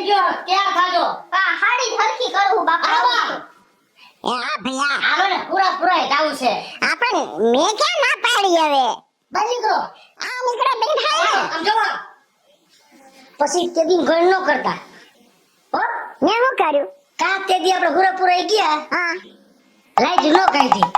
ગયો ક્યાં થાજો આ હાડી હરખી કરું બાપા હા ભૈયા હાલો ને પૂરા જાવું છે આપણ મેં ક્યાં ના પાડી હવે બહાર નીકળો આ નીકળે બેઠા આમ જો પછી તે દી ઘર નો કરતા હો મેં શું કર્યું કા તે દી આપણે પૂરા ગયા હા લાઈટ નો કાઢી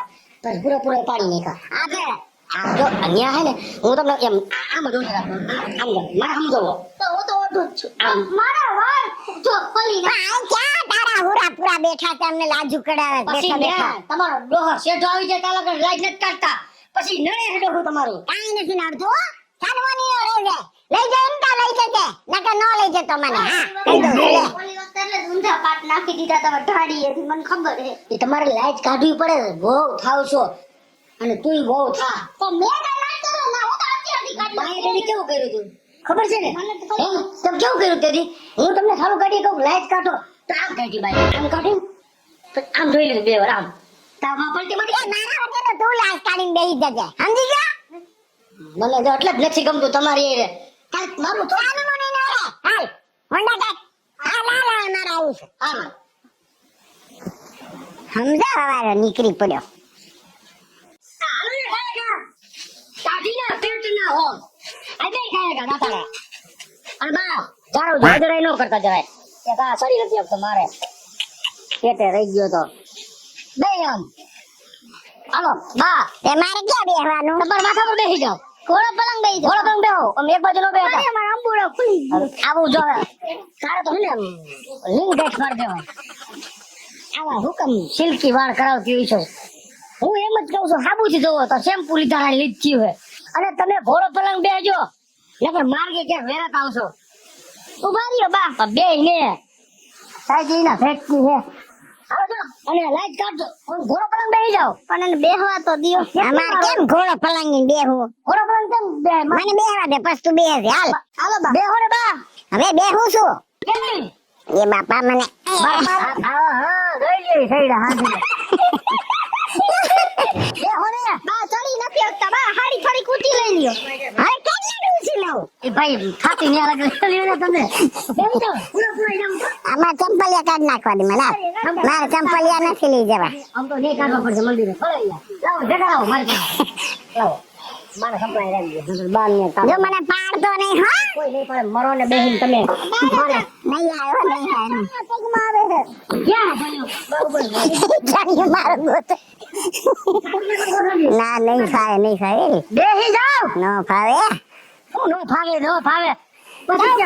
પણ પૂરા પાડી નાખ્યા આગળ આ જો અહીંયા હે ને હું તમને એમ આમ જોઈ રાખો આમ જો મારે સમજાવો તો હું તો ઓઢું જ છું આમ મારા વાળ જો ખોલી ના આ ક્યાં તારા હુરા પૂરા બેઠા તમને લાજુ કડાવે પછી બેઠા બેઠા ને તમારો ડોહો શેઠો આવી જાય તાલા કર લાઈટ નથી કાઢતા પછી નડે રે ડોહો તમારું કાઈ નથી નડતું હો સાનવાની નો રહેજે લઈ જાય ને તા લઈ જજે નકર નો લઈ જતો મને હા કહી દઉં લે ઓલી વખતે એટલે ઊંધા પાટ નાખી દીધા તમે ઢાડી હતી મને ખબર હે એ તમારે લાઈટ કાઢવી પડે બહુ થાવ છો અને તુંય બહુ થા તો મેં કઈ લાઈટ કરો ના હું તો અત્યારથી કાઢી બાય તેદી કેવું કર્યું તું ખબર છે ને મને તો ખબર. હે? તમે કેવું કર્યું તેદી હું તમને સારું કાઢી કહું લાઈટ કાઢો તો આમ કાઢી બાય આમ કાઢી તો આમ જોઈ લીધું બે વાર આમ તામાં પલટી મારી એ મારા વચ્ચે તો તું લાશ કાઢીને બેહી જજે સમજી ગયા મને તો એટલે જ નથી ગમતું તમારી એ કાંઈક મારું તો સાનવાની નો રે હાલ હોન્ડા કાઢ આ લા મારા આવું છે આમ સમજા હવારે નીકળી પડ્યો હાલો ને ખાયગા કાઢીના પેટના હોમ આ બે ખાયગા દાતાડા અને બા જારો જાજરાય નો કરતા જરાય કે કા સરી નથી આપતો મારે પેટે રહી ગયો તો બે આમ હાલો બા તે મારે ક્યાં બેહવાનું તમારા માથા પર બેસી જાઓ ઘોડો પલંગ બેહી જાઓ. ઘોડો પગ બેહો આમ એક બાજુ નો બેહતા અરે મારા અંબુડા ખુલી ગયું. આવું જો તારે તો હે ને લિંગ ડેટ માર દેવાય આવા હુકમ સિલ્કી વાળ કરાવતી હોય છો હું એમ જ કહું છું સાબુથી જોવો તો શેમ્પુ લીધા લીધી હોય અને તમે ઘોડો પલંગ બેહજો નકર માર્ગે ક્યાંક વેરાત આવશો ઉભા રહ્યો બા બે ને સાઈજી ના ફેક્ટરી છે આવો જો અને લાઈટ કાઢજો હું ઘોડો પલંગ બેહી જાવ પણ એને બેહવા તો દિયો અમાર કેમ ઘોડો પલંગી બેહું ઘોડો પલંગ કેમ બે મને બેહવા દે પછી તું બેહજે હાલ હાલો બા બેહો ને બા હવે બેહું છું કેમ નહીં એ બાપા મને બા ચડી નથી આવતા બા હાડી થોડી કૂટી લઈ લ્યો હવે કેટલા ડૂસી લઉં આમાં ચંપલિયા કાઢ નાખવા દે મને મારે ચંપલિયા નથી લઈ જવા જો મને પાડતો નહીં હો નહીં આવ્યો પગમાં આવે જાણીએ મારો ગોત ના નહીં ફાવે નહીં ફાવે ન ફાવે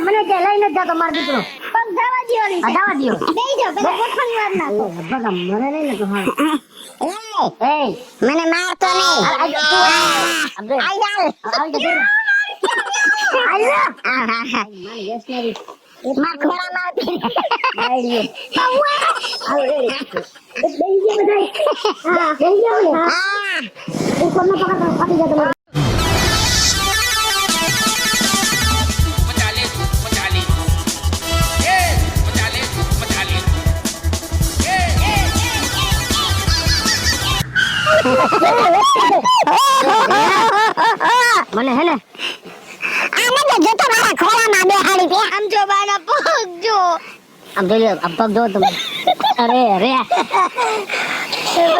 મને કે લઈને જ જાતો મારો દીકરો પગ જવા દ્યો ને જવા દ્યો બેહી જાઓ પેલા ગોઠણ વાર નાખો મને નહીં ને તો હા એ મને મારતો નહીં આઈ જાલ માર ખોળા મારતી મને હે ને આને તો જો તો મારા ખોળામાં બેહાડી દે આમ જો બાના પગ જો આમ જોઈ લો આમ પગ જો તમે અરે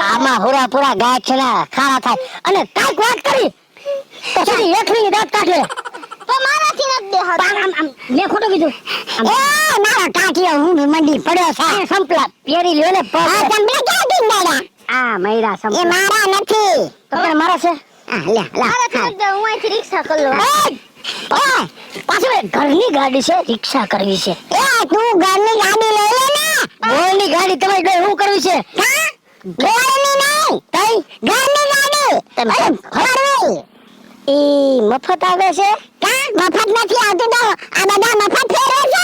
આમાં હુરા પૂરા ગાય છે ને ખારા થાય અને કાંઈક વાત કરી તો સીધી એકલી દાંત કાઢે તો મારાથી નથી બેહતો આમ મેં ખોટું કીધું એ મારો ટાટિયો હું મંડી પડ્યો છે સંપલા પહેરી લ્યો ને પગ આ ચંપલા ક્યાં દીંડાડા આ મૈરા એ સંપલા મારા નથી તમે મારા છે આ લે મારાથી નથી હું અહીંથી રિક્ષા કરી લઉં પાછું ઘરની ગાડી છે રિક્ષા કરવી છે એ તું ઘરની ગાડી લઈ લે ને બોલની ગાડી તમારી ડોય શું કરવી છે હા ઘરની નહીં તઈ ઘરની ગાડી તમે ફરવી ઈ મફત આવે છે કા મફત નથી આવતું તો આ બધા મફત ફેરે છે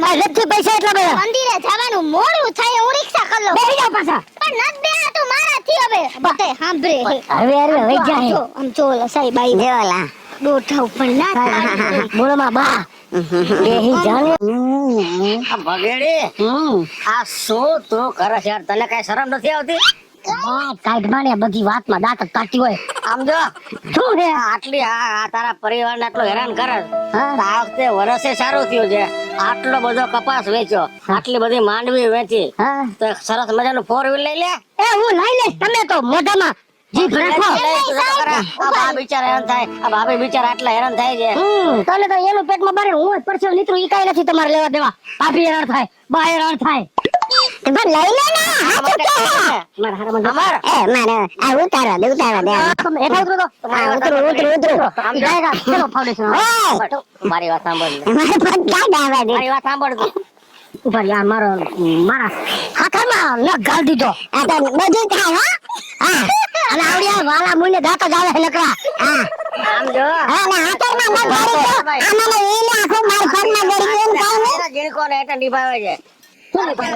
આ નથી પૈસા એટલા બધા મંદિરે જવાનું મોડું થાય હું રિક્ષા કરી લઉં બેસી જાઓ પાછા પણ નથી બેહાતું મારાથી હવે બધે સાંભળે હવે વહી જાય જો આમ જો ઓલા સાહેબ આઈ જોલા દોઢા ઉપર ના થાય બોલમાં બા બેહી જાને આ ભગેડી આ શું તું કરે છે યાર તને કઈ શરમ નથી આવતી વાત કાઢમાં ને બધી વાતમાં દાંત જ કાઢતી હોય. આમ જો શું છે? આટલી આ તારા પરિવારને આટલો હેરાન કરે છે. હા? તો આ વખતે વરસે સારું થયું છે. આટલો બધો કપાસ વેચ્યો, આટલી બધી માંડવી વેચી, હા? તો એક સરસ મજાનું 4 વ્હીલ લઈ લે. એ હું લઈ લઈશ, તમે તો મોઢામાં જીભ રાખો. આ બા બિચારા હેરાન થાય, આ ભાભી બિચારા આટલા હેરાન થાય છે. તને તો એનું પેટમાં બારે હું જ પરસેવો નીતરું ઈ કાંઈ નથી તમારે લેવા દેવા. ભાભી હેરાન થાય, બા હેરાન થાય. પણ લઈ લે ને આ હાચું માટે કે કહે છે. મારા હારામાં જો. અમાર મારે આ ઉતારવા દે તમે હેઠા ઉતરો તો. ઉતરો આમ જો. જાયગા, ચલો ફાઉન્ડેશન. મારી વાત સાંભળ લે. મારે પણ ક્યાં દાવા દે મારી વાત સાંભળ તું. ઉભા યાર મારા હાથામાં ન ગાળ દીધો. આ તો બધું થાય હો હા અને આવડિયા વાલા મુને દાંત જ આવે નકરા. હા આમ જો હા ના હાથમાં ન ગાડી દો આમાં ઈને આખો માર ઘરમાં ગળી ગયું કાઈ નહીં એના જીણકોને એટલે નિભાવે છે.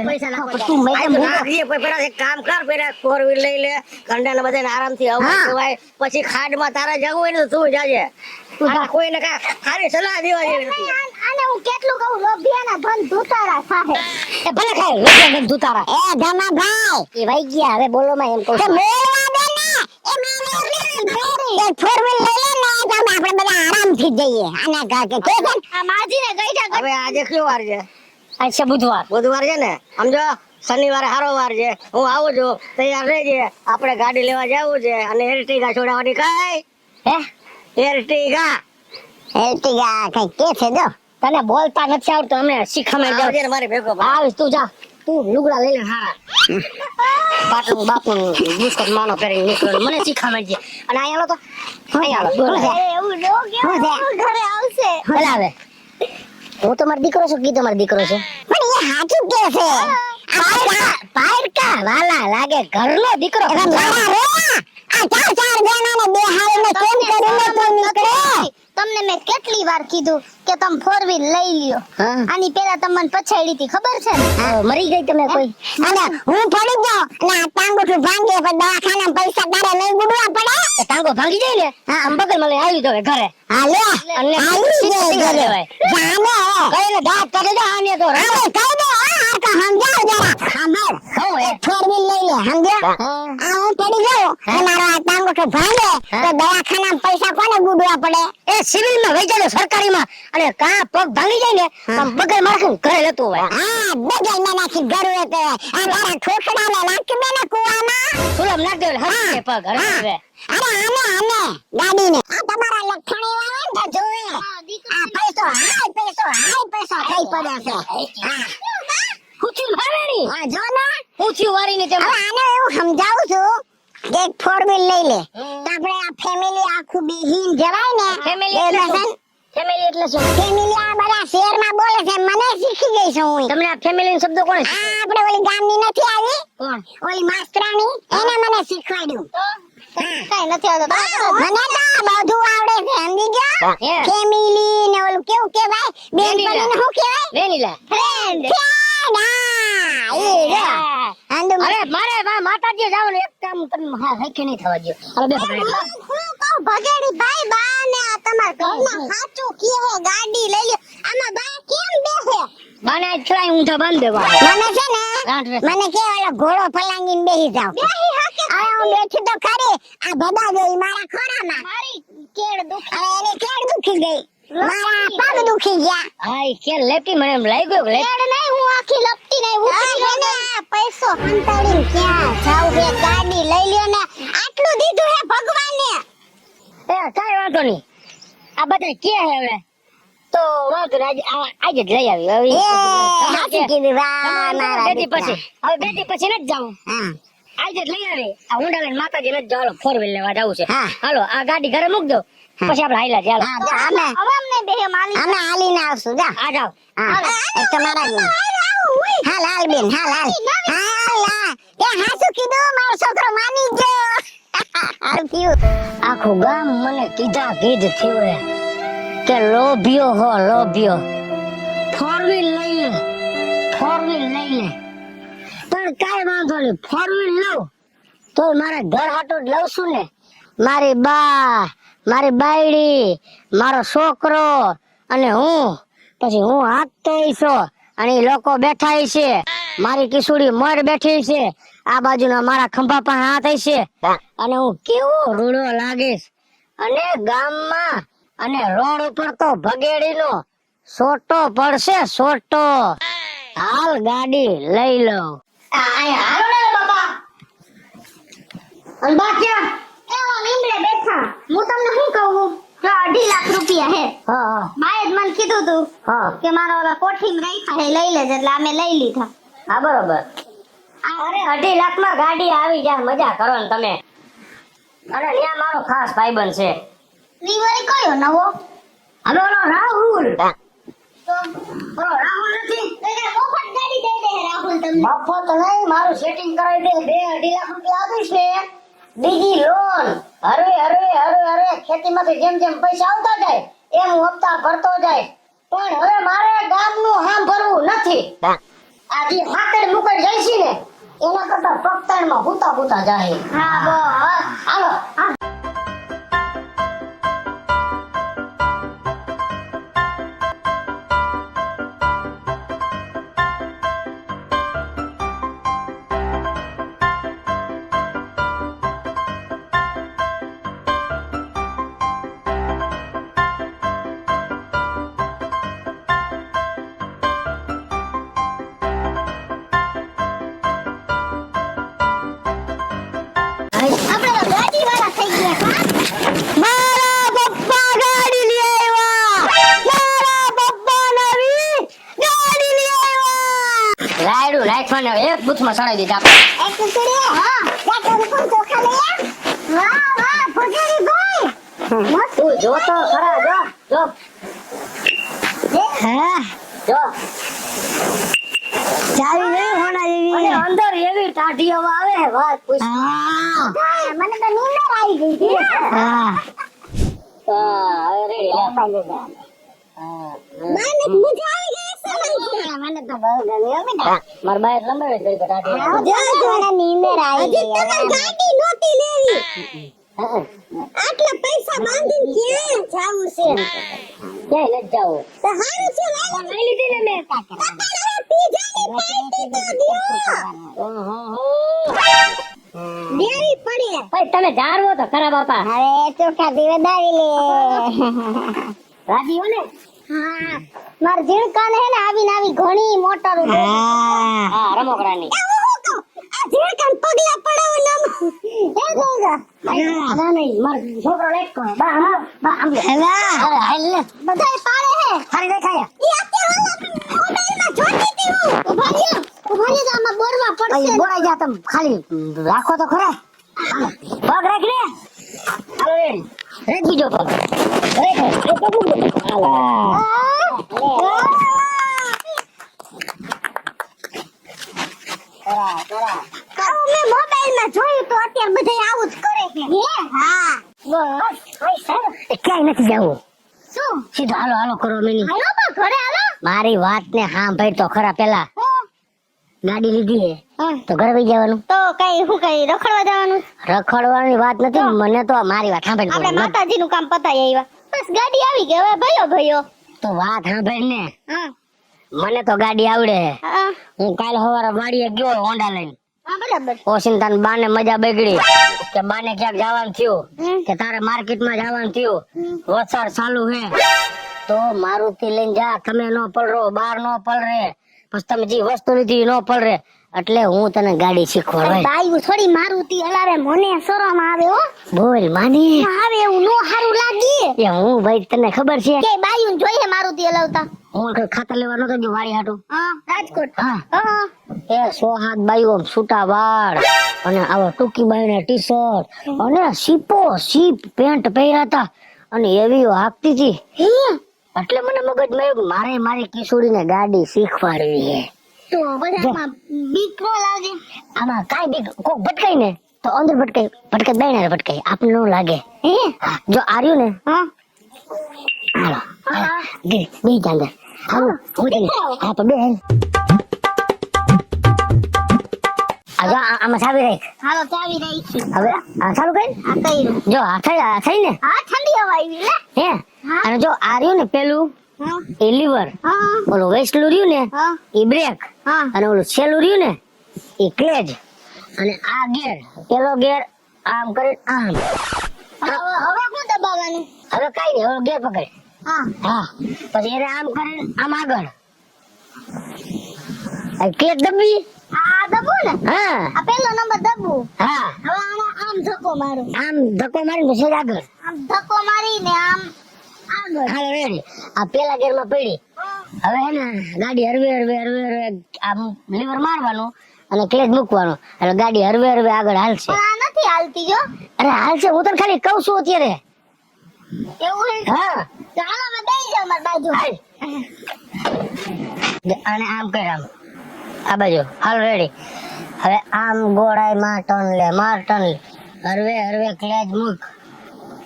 પૈસા નાખો તું મેં આ તો ના દઈએ, પછી પેલા એક કામ કર, પેલા 4 વ્હીલ લઈ લે, ઘંટાને બધાને આરામથી અવાય જવાય. પછી ખાડમાં તારે જવું હોય ને તો તું જાજે. આ કોઈને કાંઈ સારી સલાહ દેવા જેવી નથી. આને હું કેટલું કહું લોભિયાના ધન ધૂતારા થાહે. એ ભલે ખાય લોકોને ધુતારા. એ ધમા ભાઈ એ વઈ ગયા હવે બોલો માં એમ કહું તો છું. મેળવા દે ને એ મેળવા એ 4 વ્હીલ લઈ લે ને તો આપણે બધા આરામથી જઈએ આના કા કે છે આ માજીને ગઈઢા હવે આજે કયો વાર છે? આજ છે બુધવાર. બુધવાર છે ને, સમજો શનિવારે હારો વાર છે. હું આવું છું, તૈયાર રહેજે. આપણે ગાડી લેવા જવું છે અને એરટીગા છોડાવવાની કઈ હે એરટીગા એર્ટિગા કઈ કે છે દો તને બોલતા નથી આવડતું, અમે શીખામણ આવજે જાવ. ને મારી ભેગો ભાઈ. આવીશ તું જા. તું લુગડા લઈ લે હારા. પાટલું બાપું બુસ્કોટ માનો પહેરીને નીકળ્યો. મને શીખામણ છે. અને અહીંયા તો અહીંયા બોલે. એવું નો કે ઘરે આવશે. બોલાવે. હું તમારો દીકરો છું, કી તમારો દીકરો છે? પણ એ હાચું કે છે પાયરકા વાલા લાગે ઘરનો દીકરો. એમ મારા રે આ ચાર જણાને બેહાડીને કેમ કરીને તો નીકળે તમને મેં કેટલી વાર કીધું કે તમે 4 વ્હીલ લઈ લ્યો. હા. આની પેલા તમને પછાડી હતી ખબર છે ને? મરી ગઈ તમે કોઈ? અને હું પડી જાઉં અને આ ટાંગુઠું ભાંગે પણ દવાખાના પૈસા તારે નહીં ગુડવા પડે એ ટાંગો ભાંગી જાય ને આમ બગલમાં લઈ આવી દો ઘરે. હાલે અને આવી સીધું જાય ઘરે લેવાય. જાને કઈને દાંત કાઢે જા આને તો હવે કહી દે આ તો સમજાવ જરા સાંભળ હું એ 4 વ્હીલ લઈ લે સમજ્યો આ હું પડી જાઉં અને મારો આ ટાંગુઠું ભાંગે તો દવાખાના પૈસા કોને ગુડવા પડે એ સિવિલ માં વહી જાય સરકારીમાં અને કા પગ ભાંગી જાય ને આમ બગલ મારખું ઘરે લેતું હોય. હા બગલ માં નાખી ગરવે તો આ મારા ઠોકડાને નાખી દે ને કુવામાં સુલભ નાખ દે હશે પગ હરે હવે. અરે આને ગાડીને આ તમારા લખણી વાળા ને તો જોવે આ પૈસો થઈ પડ્યો છે હા કુચી મારેણી હા જો ને કુચી વારીને તે હવે આને એવું સમજાવું છું કે 4 વ્હીલ લઈ લે તો આપણે આ ફેમિલી આખું બેહીન જવાય ને ફેમિલી એટલે શું? ફેમિલી એટલે શું? ફેમિલી આ બધા શહેરમાં બોલે છે મને શીખી ગઈ છું હું તમને આ ફેમિલી શબ્દ કોણે આ આપણે ઓલી ગામની નથી આવી કોણ? ઓલી માસ્તરાણી એને મને શીખવાડ્યું કઈ નથી આવતો. મને તો બધું આવડે છે સમજી ગયો હે. ફેમિલી ને ઓલું કેવું કેવાય બેનપણીને શું કહેવાય વેનીલા. ફ્રેન્ડ અંદુ અરે મારે માતાજી જાવ ને એક કામ તમે હા હકે નહીં થવા દો. અરે બે હું કહું ભગેડી ભાઈ બા ને આ તમારા ઘરમાં સાચું કે હે ગાડી લઈ લ્યો. આમાં બા કેમ બેસે? બાને છલાઈ ઊંધા બાંધ દેવા. મને છે ગાંઠ ને વેચે. મને કે ઓલો ઘોડો ફલાંગીને બેહી જાવ બેહી હકે આ હું બેઠી તો ખરી આ ભદા ગઈ મારા ખોરામાં મારી કેળ દુખે. હવે એની કેડ દુખી ગઈ મારા પગ દુખી ગયા હા ઈ કે લેપી મને એમ લાગ્યો કે લેપ. કેળ નહીં હું આખી લપટી નહીં ઉતરી ગઈ ને આ પૈસો સંતાડીને ક્યાં જાવ હે ગાડી લઈ લ્યો ને આટલું દીધું હે ભગવાને. એ કાંઈ વાંધો નહીં. આ બધા કે હે હવે તો વાંધો નહીં. આજે જ લઈ આવી હવે. એ હાચી કીધું વાહ તમારે મારા બેટી પછી હવે બેટી પછી નથી જાવું. હા આજે જ લઈ આવી. આ ઊંડા લઈને માતાજી નથી જવાનું 4 વ્હીલ લેવા જવું છે. હા. હાલો આ ગાડી ઘરે મૂક દો પછી આપણે હાઈલા ચાલો. હા જા અમે હવે અમને બેહે માલી અમે હાલીને આવશું જા આ જાઓ. હા એક તો મારા જ હાલ હાલ બેન હાલ હાલ હાલ હા તે હાસુ કીધું મારો છોકરો માની ગયો હાલ થયું આખું ગામ મને કીધા કીધ થયું હે કે લોભિયો હો લોભિયો 4 વ્હીલ લઈ લે 4 વ્હીલ લઈ લે પણ કાંઈ વાંધો નહીં 4 વ્હીલ લઉં તો મારે ઘર હાટું જ લઉં છું ને. મારી બા મારી બાયડી મારો છોકરો અને હું પછી હું હાંકતો છો અને ઈ લોકો બેઠા છે મારી કિશોરી મર બેઠી છે આ બાજુના મારા ખંભા પર હાથ હશે અને હું કેવો રૂડો લાગીશ અને ગામમાં અને રોડ ઉપર તો ભગેડીનો સોટો પડશે સોટો. હાલ ગાડી લઈ લઉં. હાલો ને બાપા. અને બાકી એવા લીમડે બેઠા હું તમને શું કહું, જો 2.5 લાખ રૂપિયા હે. હા બાએ જ મને કીધું તું હા કે મારા ઓલા કોઠીમાં રાખ્યા હે, લઈ લેજે, એટલે અમે લઈ લીધા. હા બરોબર. અરે 2.5 લાખમાં ગાડી આવી જાય, મજા કરો ને તમે. અને ત્યાં મારો ખાસ ભાઈબંધ છે. ઈ વળી કયો નવો? હવે ઓલો રાહુલ. તો ઓલો રાહુલ નથી? એને મફત ગાડી દઈ દે રાહુલ તમને. મફત નહીં, મારું સેટિંગ કરાવી દે. 2.5 લાખ રૂપિયા આપીશ ને, બીજી લોન હરવે ખેતીમાંથી જેમ જેમ પૈસા આવતા જાય એમ હું હપ્તા ભરતો જાય. પણ હવે મારે ગામનું હામ ભરવું નથી. આ જે ફાકડ મુકડ જાય છે ને એના કરતા પગતાણમાં હુતા જાય. હા બસ હાલો. આપણે તો ગાડી વાળા થઈ ગયા. મારા પપ્પા ગાડી લઈ આવ્યા. મારા પપ્પા નવી ગાડી લઈ આવ્યા. રાયડું નાખવાને એક બૂથમાં સડાઈ દીધા આપણે. એક કુકડી હા ગાડી કોણ ચોખા લઈ આવ. વાહ ભગેરી ભાઈ. તું જો તો ખરા, જો હા જો. ચાલી નહીં હોના અને જેવી. અંદર એવી ટાઢી હવા આવે વાત પૂછ. હા મને તો નીંદર આવી ગઈ છે. હા હવે રેડી લે. મને મજા આવી ગઈ છે. મને તો બહુ ગમ્યો બેટા. માર બાય લંબાવે ગઈ ટાઢી. જો મને નીંદર આવી ગઈ. હજી તો ગાડી નહોતી લેવી. આટલા પૈસા બાંધીને ક્યાં જાવું છે? ક્યાંય નથી જાવું. તો હારું છે લઈ લીધી ને મેં. પીઝાની પાર્ટી તો દ્યો. દેવી પડી. ભાઈ તમે જાણવો તો ખરા બાપા. હવે ચોખા થી વધારી લે. રાજી હો ને? હા માર ઝીણકાને હે ને આવી ઘણી મોટરો. હા રમકડાની. આ ઝીણકાન પગલા પડાવો નમ. હે ગોગા. ના નહીં માર છોકરો લેટ કો. બા આમ લે. અરે હાલ લે. બધાય પાડે હે. હારી દેખાય. ઈ અત્યારે મોબાઈલમાં જોતી હતી હું. ઉભા રહ્યો તો આમાં બોરવા પડશે. અહીં બોરાઈ જા તમ ખાલી રાખો તો ખરા. પગ રાખ લે. હાલો રેડી. રેડ બીજો પગ. હાલો. મેં મોબાઈલમાં જોયું તો અત્યારે બધાય આવું જ કરે છે. હા બસ ક્યાંય નથી જવું. શું સીધો હાલો કરો મેની. હાલો બા ઘરે હાલો. મારી વાત ને સાંભળ તો ખરા. પેલા ગાડી લીધી હે તો ઘરે વઈ જવાનું. તો કઈ રખડવા જવાનું? રખડવાની વાત નથી. મને તો મારી વાત સાંભળ. આપણે માતાજીનું કામ પતાઈ આવ્યા. બસ ગાડી આવી ગઈ. હવે ભયો તો વાત સાંભળ ને. હા મને તો ગાડી આવડે. હા હું કાલ સવારે વાડીએ ગયો હોન્ડા લઈને. હા બરાબર. ઓશિંતાન બાને મજા બગડી કે બાને ક્યાંક જવાનું થયું કે તારે માર્કેટમાં જવાનું થયું. વરસાદ ચાલુ હે તો મારુતિ લઈને જા. તમે નો પલરો, બાર નો પલરે, પછી તમે જે વસ્તુ લીધી નો પલરે. એટલે હું તને ગાડી શીખવાડું. બાયું થોડી મારુતિ હલાવે. મને શરમ આવે હો. બોલ માની. આવે એવું નો હારું લાગી. એ હું ભાઈ તને ખબર છે કે બાયું જોઈએ મારુતિ હલાવતા. હું ખાતર લેવા નતો ગયો વાડી હાટું. હા રાજકોટ. હા હા એ 107 બાઈઓ છૂટા વાળ અને આવા ટૂંકી બાઈના ટી શર્ટ અને સીપ પેન્ટ પહેર્યા હતા અને એવી હાંકતી હતી. એટલે મને મગજમાં આવ્યું મારે મારી કિશોરીને ગાડી શીખવાડવી છે. તો બધામાં બીક નો લાગે. આમાં કાઈ બીક કોક ભટકાય ને તો અંદર ભટકાય બાયના ભટકાય આપણે ન લાગે. હા, જો આર્યું ને હાલો બે અંદર હાલો હું તને હા પણ બે આજો આમાં ચાવી રાખ. હાલો ચાવી રહી છે. હવે આ ચાલુ કરી. આ કર્યું. જો આ થઈ ને હા ઠંડી હવા આવી લે. હે અને જો આ રહ્યું ને પેલું હા એ લીવર, હા ઓલું વેસ્ટલું રહ્યું ને હા એ બ્રેક હા અને ઓલું છેલ્લું રહ્યું ને એ ક્લેજ. અને આ ગેર, પેલો ગેર આમ કરે આમ. હવે શું દબાવવાનું? હવે કઈ નહીં, હવે ગેર પકડ. હા હા, પછી એને આમ કરે આમ આગળ. આ ક્લેચ દબી. આ દબવું ને, હા આ પેલો નંબર દબવું. હા, હવે આને આમ ધક્કો મારું, આમ ધક્કો મારી પછી આગળ. આમ ધક્કો મારીને આમ આગળ. હાલો રેડી. આ પેલા ગેર માં પડી. હવે હે ને ગાડી હરવે હરવે હરવે હરવે આમ લીવર મારવાનું અને ક્લેચ મૂકવાનું એટલે ગાડી હરવે હરવે આગળ હાલશે. પણ આ નથી હાલતી જો. અરે હાલશે, હું તને ખાલી કહું છું અત્યારે. એવું હે? હા, તો હાલો મેં દઈ જાઉં મારી બાજુ. અને આમ કર આમ આ બાજુ. હાલ રેડી. હવે આમ ગોળાઈ માં ટર્ન લે, માર ટર્ન લે, હરવે હરવે ક્લેચ મૂક,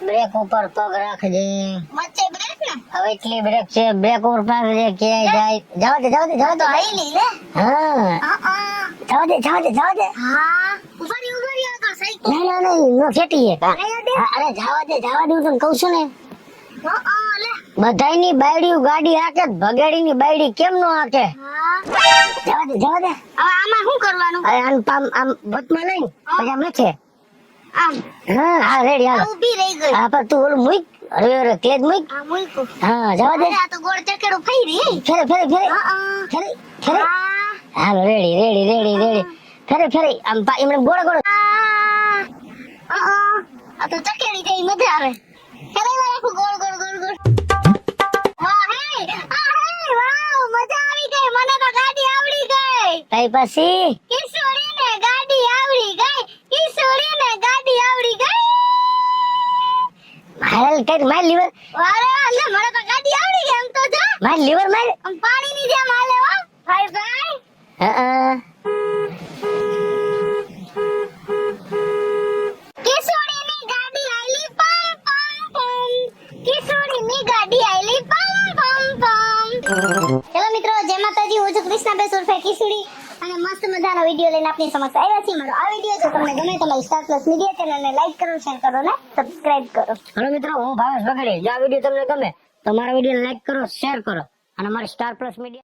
બ્રેક ઉપર પગ રાખજે. વચ્ચે બ્રેક ને. હવે એટલી બ્રેક છે, બ્રેક ઉપર પગ દે, ક્યાંય જાય. જવા દે, જવા દે, જવા દે. હાઈલી લે. હા, જવા દે, જવા દે, જવા દે. હા ઉભરી આ તો સાઈકલ. ના ના નહીં, નો ફેટીએ. આયા દે. અરે જવા દે, જવા દે, હું તને કહું છું ને. લે. બધાયની બાયડીયું ગાડી હાકે, ભગાડીની બાયડી કેમ નો હાકે? હા. જવા દે, જવા દે. હવે આમાં શું કરવાનું? અરે આમ વચમાં લઈને પછી આમ છે. આમ હા હા રેડી હાલો. ઊભી રહી ગઈ. હા પણ તું ઓલું મૂક, અરે ક્લેજ મૂક. આ મૂક્યું. હા જવા દે. અરે આ તો ગોળ ચકેડું ફેરી. ફેરે ફેરે ફેરે હા ફેરે ફેરે. હા. હાલો રેડી રેડી રેડી રેડી. ફેરે ફેરે આમ એમને ગોળ ગોળ. આ તો ચકેડી જેવી મજા આવે. ફેરવી રાખું ગોળ ગોળ ગોળ ગોળ. વાહ હે. વાવ મજા આવી ગઈ. મને તો ગાડી આવડી ગઈ. તઈ પછી કિશોરીને ગાડી આવડી ગઈ. કિશોરીને ગાડી આવડી ગઈ. હાલ કઈ માર લીવર, અરે અલ્લે મને તો ગાડી આવડી ગઈ. એમ તો જો માર લીવર માર. આમ પાણીની જેમ હાલે હો. ભાઈ ભાઈ હા કિશોરીની ગાડી આઈલી પમ પમ પમ. કિશોરીની ગાડી આઈલી પમ પમ પમ. ચલો મિત્રો, જય માતાજી. હું છું કૃષ્ણાબેન ઉર્ફે કિશોરી અને મસ્ત મજાનો વિડીયો લઈને આપની સમક્ષ આવ્યા છીએ. મારો આ વિડીયો જો તમને ગમે તો મારી સ્ટાર પ્લસ મીડિયા ચેનલને લાઈક કરો, શેર કરો ને સબસ્ક્રાઇબ કરો. હાલો મિત્રો, હું ભાવેશ બગડે. જો આ વિડીયો તમને ગમે તો મારા વિડીયો લાઈક કરો, શેર કરો અને મારી સ્ટાર પ્લસ મીડિયા